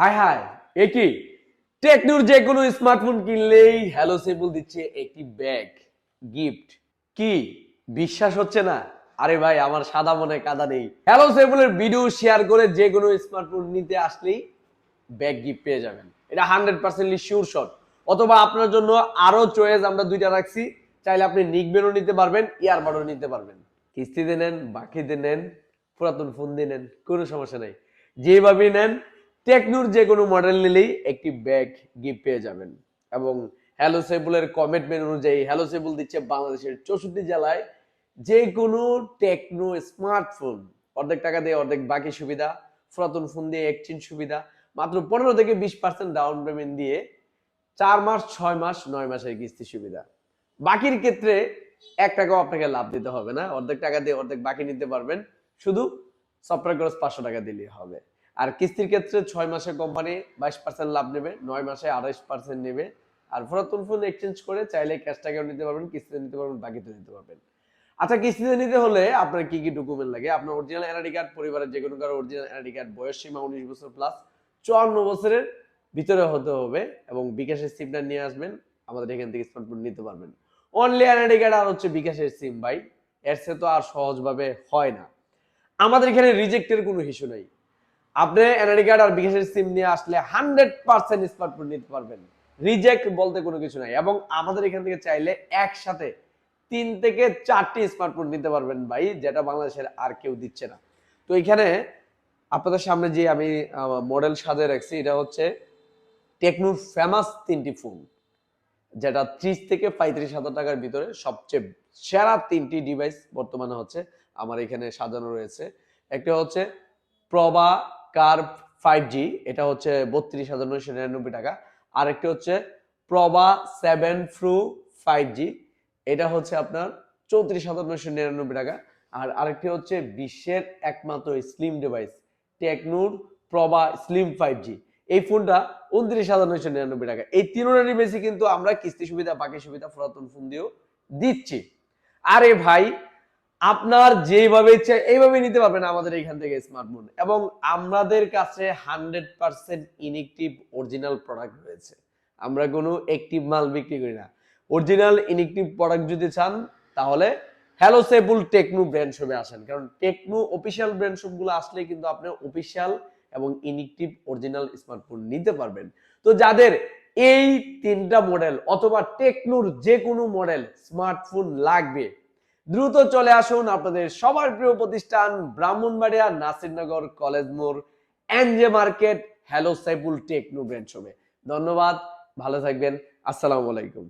হায় হায় একই টেকনোর যে কোনো স্মার্টফোন কিনলেই হ্যালো সেবল দিচ্ছে একটি ব্যাগ গিফট। কি বিশ্বাস হচ্ছে না? আরে ভাই আমার সাদা মনে কাদা নেই। হ্যালো সেবলের ভিডিও শেয়ার করে যে কোনো স্মার্টফোন নিতে আসলেই ব্যাগ গিফট পেয়ে যাবেন। এটা 100% শিওর শট। অথবা আপনার জন্য আরো চয়েস আমরা দুইটা রাখছি, চাইলে আপনি নিকবেনও নিতে পারবেন, ইয়ারবাডও নিতে পারবেন। কিস্তিতে নেন, বাকিতে নেন, পুরাতন ফোন দিয়ে নেন, কোনো সমস্যা নাই। যেভাবেই নেন, টেকনোর যে কোনো মডেল নিলেই একটি ব্যাগ গিফট পেয়ে যাবেন। এবং হ্যালো সেবুলের কমিটমেন্ট অনুযায়ী হ্যালো সেবুল দিচ্ছে বাংলাদেশের 64 জেলায় যে কোনো টেকনো স্মার্টফোন অর্ধেক টাকা দিয়ে অর্ধেক বাকি সুবিধা, পুরাতন ফোন দিয়ে এক্সচেঞ্জ সুবিধা, মাত্র 15 থেকে 20% ডাউন পেমেন্ট দিয়ে 4 মাস, 6 মাস, 9 মাসের কিস্তি সুবিধা। বাকির ক্ষেত্রে 1 টাকাও আপনাকে লাভ দিতে হবে না, অর্ধেক টাকা দিয়ে অর্ধেক বাকি নিতে পারবেন, শুধু সফটওয়্যার খরচ 500 টাকা দিলেই হবে। আর কিস্তির ক্ষেত্রে 6 মাসে কোম্পানি 22% লাভ নেবে, 9 মাসে 28% নেবে। আর পুরাতন ফোন এক্সচেঞ্জ করে চাইলে ক্যাশ টাকাও নিতে পারবেন, কিস্তিতে নিতে পারবেন, বাকিতে নিতে পারবেন। আচ্ছা, কিস্তিতে নিতে হলে আপনার কি কি ডকুমেন্ট লাগে? আপনার অরিজিনাল এনআইডি কার্ড, পরিবারের যে কোনো কারো অরিজিনাল এনআইডি কার্ড, বয়স সীমা 19 বছর প্লাস, 54 বছরের ভিতরে হতে হবে এবং বিকাশের সিমটা নিয়ে আসবেন, আমাদের এখান থেকে স্মার্টফোন নিতে পারবেন। অনলি এনআইডি কার্ড আর হচ্ছে বিকাশের সিম ভাই, এর চেয়ে তো আর সহজভাবে হয় না। আমাদের এখানে রিজেক্টের কোনো ইস্যু নাই। আপনি এনআইডি কার্ড আর বিকাশের সিম নিয়ে আসলে 100% স্মার্টফোন নিতে পারবেন। রিজেক্ট বলতে কোনো কিছু নাই। এবং আমাদের এখান থেকে চাইলে একসাথে 3 থেকে 4টি স্মার্টফোন নিতে পারবেন ভাই, যেটা বাংলাদেশের আর কেউ দিচ্ছে না। তো এখানে আপনাদের সামনে যে আমি মডেল সাজিয়ে রাখছি, এটা হচ্ছে টেকনোর ফেমাস 3টি ফোন, যেটা 30 থেকে 35,000 টাকার ভিতরে সবচেয়ে সেরা 3টি ডিভাইস বর্তমানে হচ্ছে আমার এখানে সাজানো রয়েছে। একটা হচ্ছে প্রভা কার্ভ 5G, এটা হচ্ছে 32,999 টাকা। আরেকটি হচ্ছে প্রভা 7 প্রো 5G, এটা হচ্ছে আপনার 34,999 টাকা। আর আরেকটি হচ্ছে বিশ্বের একমাত্র স্লিম ডিভাইস টেকনোর প্রভা স্লিম 5G, এই ফোনটা 29,999 টাকা। এই তিনটারই বেশি কিন্তু আমরা কিস্তি সুবিধা, বাকি সুবিধা পুরাতন ফোন দিয়েও দিচ্ছি। আরে ভাই, আপনার যেভাবে ইচ্ছে এইভাবে নিতে পারবেন আমাদের এখান থেকে স্মার্টফোন। এবং আমাদের কাছে 100% ইনএক্টিভ অরিজিনাল প্রোডাক্ট রয়েছে। আমরা কোনো অ্যাক্টিভ মাল বিক্রি করি না। অরিজিনাল ইনএক্টিভ প্রোডাক্ট যদি চান তাহলে হ্যালো সেবুল টেকনো ব্র্যান্ড শপে আসেন, কারণ টেকনো অফিসিয়াল ব্র্যান্ড শপগুলো আসলে কিন্তু আপনি অফিসিয়াল এবং ইনএক্টিভ অরিজিনাল স্মার্টফোন নিতে পারবেন। তো যাদের এই 3টা মডেল অথবা টেকনোর যে কোনো মডেল স্মার্টফোন লাগবে, দ্রুত চলে আসুন আপনাদের সবার প্রিয় প্রতিষ্ঠান ব্রাহ্মণবাড়িয়া নাসিরনগর কলেজ মোড় NJ market hello Saiful techno brand শপে। ধন্যবাদ, ভালো থাকবেন, আসসালামু আলাইকুম।